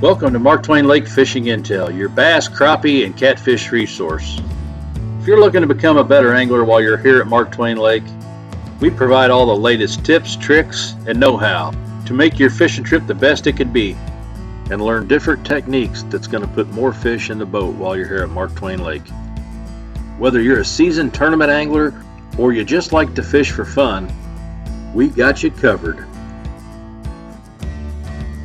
Welcome to Mark Twain Lake Fishing Intel, your bass, crappie, and catfish resource. If you're looking to become a better angler while you're here at Mark Twain Lake, we provide all the latest tips, tricks, and know-how to make your fishing trip the best it could be and learn different techniques that's going to put more fish in the boat while you're here at Mark Twain Lake. Whether you're a seasoned tournament angler or you just like to fish for fun, we got you covered.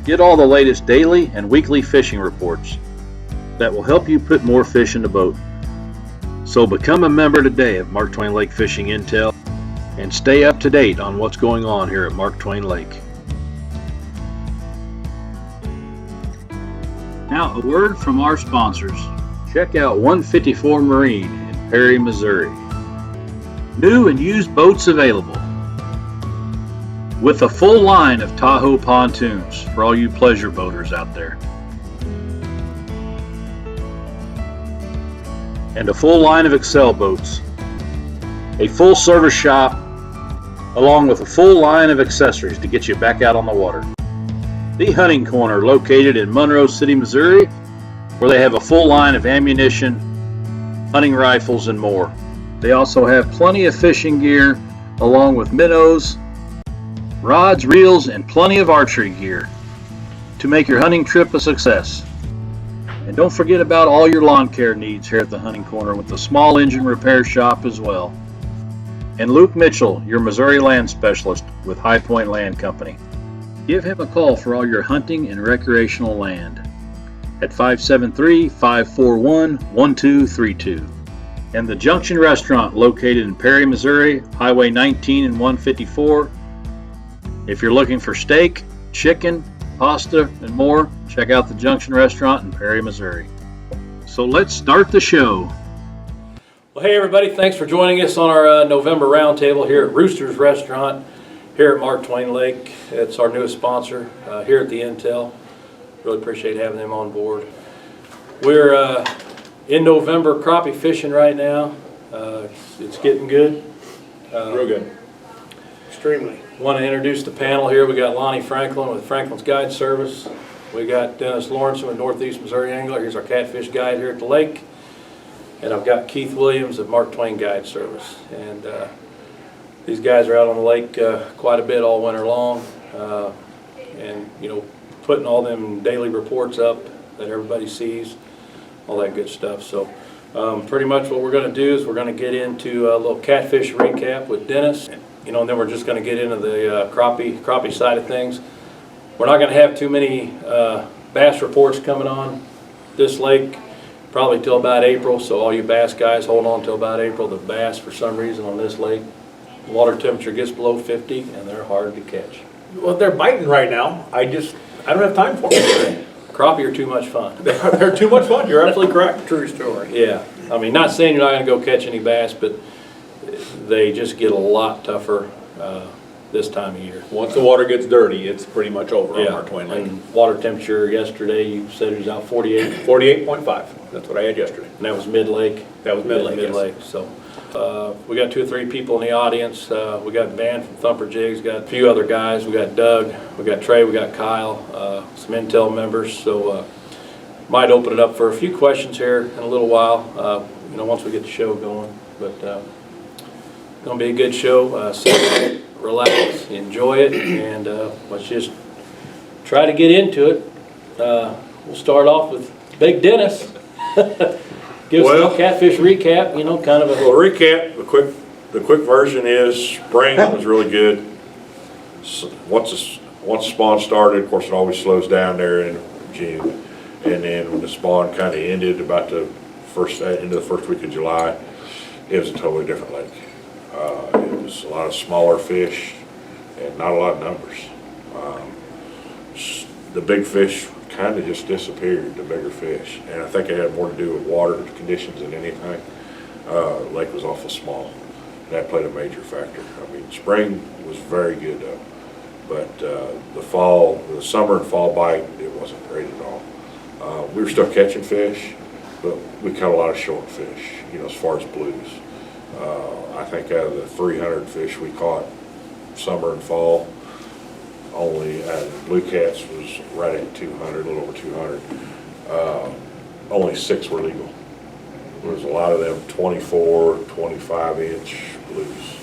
Get all the latest daily and weekly fishing reports that will help you put more fish in the boat. So become a member today of Mark Twain Lake Fishing Intel and stay up to date on what's going on here at Mark Twain Lake. Now, a word from our sponsors. Check out 154 Marine in Perry, Missouri. New and used boats available, with a full line of Tahoe pontoons for all you pleasure boaters out there. And a full line of Excel boats. A full service shop, along with a full line of accessories to get you back out on the water. The Hunting Corner, located in Monroe City, Missouri, where they have a full line of ammunition, hunting rifles, and more. They also have plenty of fishing gear, along with minnows, rods, reels, and plenty of archery gear to make your hunting trip a success. And don't forget about all your lawn care needs here at the Hunting Corner with the small engine repair shop as well. And Luke Mitchell, your Missouri land specialist with High Point Land Company. Give him a call for all your hunting and recreational land at 573-541-1232. And the Junction Restaurant, located in Perry, Missouri, Highway 19 and 154. If you're looking for steak, chicken, pasta, and more, check out the Junction Restaurant in Perry, Missouri. So let's start the show. Well, hey everybody, thanks for joining us on our November roundtable here at Rooster's Restaurant here at Mark Twain Lake. It's our newest sponsor here at the Intel. Really appreciate having them on board. We're in November crappie fishing right now. It's getting good. Real good. Extremely. Want to introduce the panel here. We got Lonnie Franklin with Franklin's Guide Service. We got Dennis Lawrence with Northeast Missouri Angler. Here's our catfish guide here at the lake. And I've got Keith Williams of Mark Twain Guide Service. And these guys are out on the lake quite a bit all winter long. And, you know, putting all them daily reports up that everybody sees, all that good stuff. So pretty much what we're going to do is we're going to get into a little catfish recap with Dennis. You know, and then we're just going to get into the crappie side of things. We're not going to have too many bass reports coming on this lake, probably till about April. So all you bass guys, hold on till about April. The bass, for some reason, on this lake, water temperature gets below 50, and they're hard to catch. Well, they're biting right now. I don't have time for them. Crappie are too much fun. They're too much fun. You're absolutely correct. True story. Yeah, I mean, not saying you're not going to go catch any bass, but they just get a lot tougher this time of year. Once the water gets dirty, it's pretty much over on Mark Twain Lake. And water temperature yesterday, you said it was out 48? 48.5. That's what I had yesterday. And that was mid-lake? That was mid-lake, Mid-lake, yes. So we got 2 or 3 people in the audience. We got Ben from Thumper Jigs, got a few other guys. We got Doug, we got Trey, we got Kyle, some Intel members. So might open it up for a few questions here in a little while, you know, once we get the show going. But going to be a good show. Sit, relax, enjoy it, and let's just try to get into it. We'll start off with Big Dennis. Give us a catfish recap, you know, kind of a... Well, recap, the quick version is spring was really good. So once the spawn started, of course, it always slows down there in June. And then when the spawn kind of ended about the end of the first week of July, it was a totally different lake. It was a lot of smaller fish and not a lot of numbers. The big fish kind of just disappeared, the bigger fish. And I think it had more to do with water conditions than anything. The lake was awful small. That played a major factor. I mean, spring was very good though. But the summer and fall bite, it wasn't great at all. We were still catching fish, but we caught a lot of short fish, you know, as far as blues. I think out of the 300 fish we caught summer and fall, only, blue cats was right at 200, a little over 200. Only 6 were legal. There was a lot of them 24, 25-inch blues.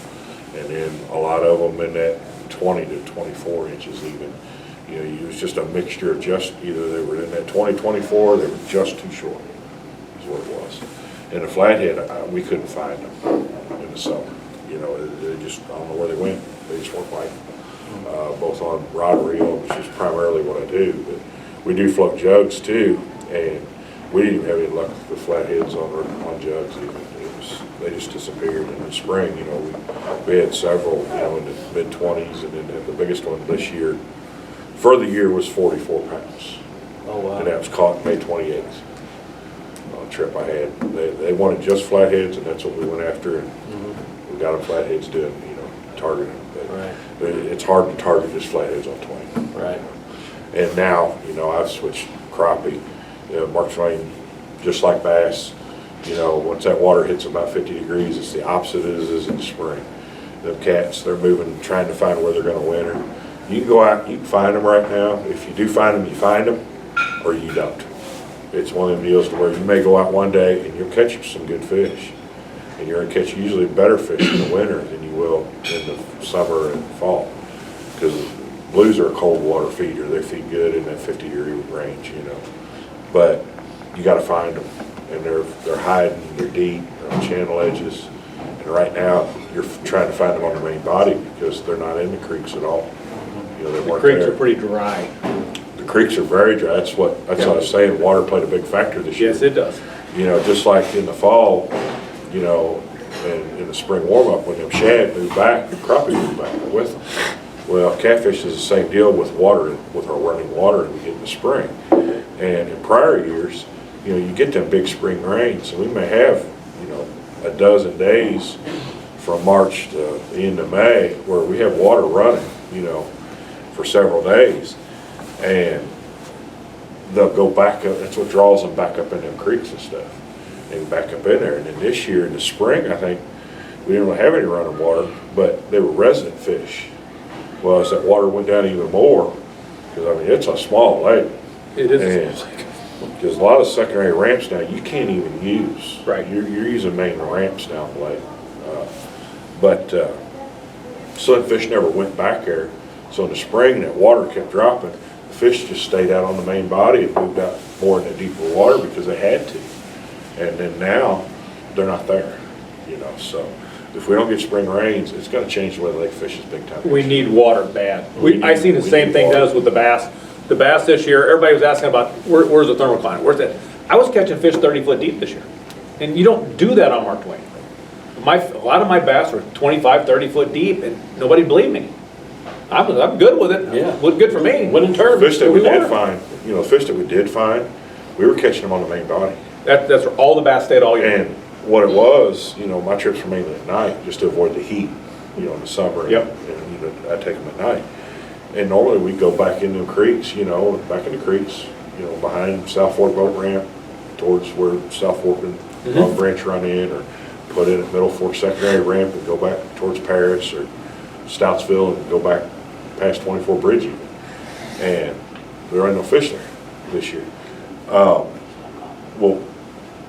And then a lot of them in that 20 to 24 inches even. You know, it was just a mixture of just, either they were in that 20, 24, they were just too short, is what it was. And the flathead, we couldn't find them in the summer. You know, they just, I don't know where they went. They just weren't biting. Both on rod and reel, which is primarily what I do. But we do float jugs too, and we didn't even have any luck with flatheads on jugs even. They just disappeared in the spring. You know, we had several, you know, in the mid-20s, and then the biggest one this year, for the year, was 44 pounds. Oh, wow. And that was caught May 28th on a trip I had. They wanted just flatheads, and that's what we went after, and we got them flatheads doing, you know, targeting them. But it's hard to target just flatheads on Twain. Right. And now, you know, I've switched crappie. Mark Twain, just like bass, you know, once that water hits about 50 degrees, it's the opposite as it is in the spring. The cats, they're moving, trying to find where they're going to winter. You can go out, you can find them right now. If you do find them, you find them, or you don't. It's one of them deals to where you may go out one day and you'll catch some good fish. And you're going to catch usually better fish in the winter than you will in the summer and fall. Because blues are a cold water feeder. They feed good in that 50-degree range, you know. But you got to find them. And they're hiding, they're deep, they're on channel edges. And right now, you're trying to find them on the main body because they're not in the creeks at all. You know, they The weren't creeks there. are pretty dry. The creeks are very dry. That's what I was saying. Water played a big factor this year. Yes, it does. You know, just like in the fall, you know, and in the spring warm-up, when them shad move back, the crappie move back with them. Well, catfish is the same deal with water, with our running water we get in the spring. And in prior years, you know, you get them big spring rains, so we may have, you know, a dozen days from March to the end of May where we have water running, you know, for several days. And they'll go back up, that's what draws them back up in them creeks and stuff. And back up in there. And then this year in the spring, I think, we didn't really have any running water, but they were resident fish. Well, as that water went down even more, because I mean, it's a small lake. It is. Because a lot of secondary ramps now you can't even use. Right. You're using main ramps down the lake. So the fish never went back there. So in the spring, that water kept dropping. The fish just stayed out on the main body and moved out more in the deeper water because they had to. And then now, they're not there, you know. So if we don't get spring rains, it's going to change the way the lake fishes big time. We need water bad. I seen the we same need thing water. does with the bass. The bass this year, everybody was asking about, where's the thermocline? Where's that? I was catching fish 30 foot deep this year. And you don't do that on Mark Twain. A lot of my bass were 25, 30 foot deep, and nobody believed me. I'm good with it. Yeah. Looked good for me. Winning terms. Fish that we did find, you know, fish that we did find, we were catching them on the main body. That's where all the bass stayed all year. And what it was, you know, my trips were mainly at night just to avoid the heat, you know, in the summer. Yep. And you know, I take them at night. And normally we go back into the creeks, you know, back in the creeks, you know, behind South Fork Boat Ramp towards where South Fork and Long Branch run in, or put in at Middle Fork Secondary Ramp and go back towards Paris or Stoutsville and go back past 24 Bridge even. And there ain't no fish there this year. Well,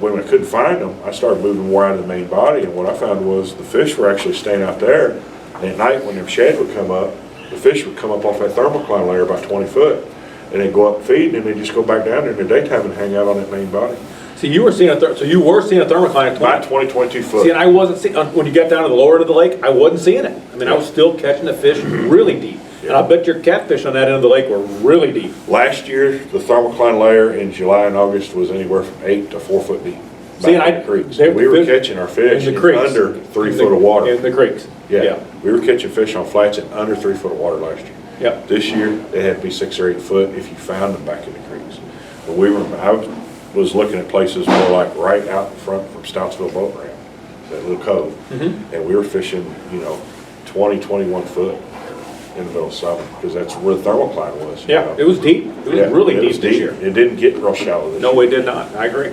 when I couldn't find them, I started moving more out of the main body, and what I found was the fish were actually staying out there. And at night when them shad would come up, the fish would come up off that thermocline layer about 20 foot, and they'd go up and feed, and they'd just go back down there in the daytime and hang out on that main body. See, you were seeing a thermocline at About 20. 22 foot. See, and I wasn't seeing, when you get down to the lower end of the lake, I wasn't seeing it. I mean, I was still catching the fish really deep. And I bet your catfish on that end of the lake were really deep. Last year, the thermocline layer in July and August was anywhere from 8 to 4 foot deep. See, and back in the creeks. they- We were fish- catching our fish in the in creeks. under 3 foot of water. In the creeks. Yeah, we were catching fish on flats in under 3 foot of water last year. Yep. This year, they had to be 6 or 8 foot if you found them back in the creeks. But I was looking at places more like right out in front from Stoutsville Boat Ramp, that little cove. And we were fishing, you know, 20, 21 foot in the middle of summer, because that's where the thermocline was. you Yeah, know. it was deep. It was Yeah, really it deep was this year. It didn't get real shallow this year. No, it did not. I agree.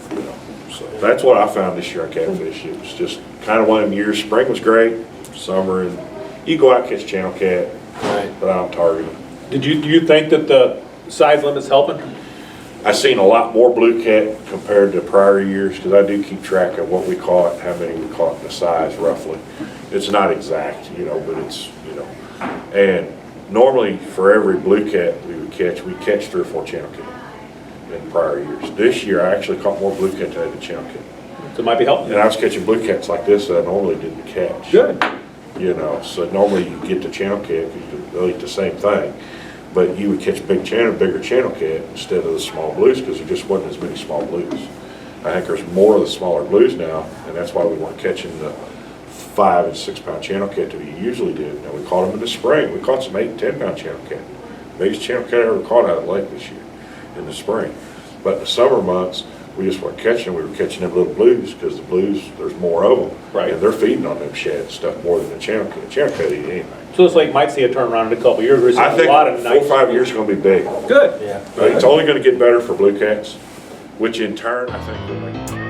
You know, so that's what I found this year on catfish. It was just kind of one of them years. Spring was great, summer, and you go out and catch channel cat. Right. but I'm targeting. Do you think that the size limit's helping? I seen a lot more blue cat compared to prior years, because I do keep track of what we caught, how many we caught, and the size roughly. It's not exact, you know, but it's, you know. And normally for every blue cat we catch 3 or 4 channel cat in prior years. This year I actually caught more blue cat than I did channel cat. So it might be helping. And I was catching blue cats like this that I normally didn't catch. Good. You know, so normally you get the channel cat, they'll eat the same thing. But you would catch bigger channel cat instead of the small blues, because there just wasn't as many small blues. I think there's more of the smaller blues now, and that's why we weren't catching the 5 and 6 pound channel cat that we usually did. Now we caught them in the spring. We caught some 8 and 10 pound channel cat. Biggest channel cat I ever caught out of the lake this year in the spring. But in the summer months, we just weren't catching them. We were catching them little blues, because the blues, there's more of them. Right. And they're feeding on them shad stuff more than the channel cat. The channel cat eat anything. So this lake might see a turnaround in a couple of years. We're seeing I think a lot of 4 nice. or 5 years is going to be big. Good. Yeah. It's only going to get better for blue cats, which in turn, I think will make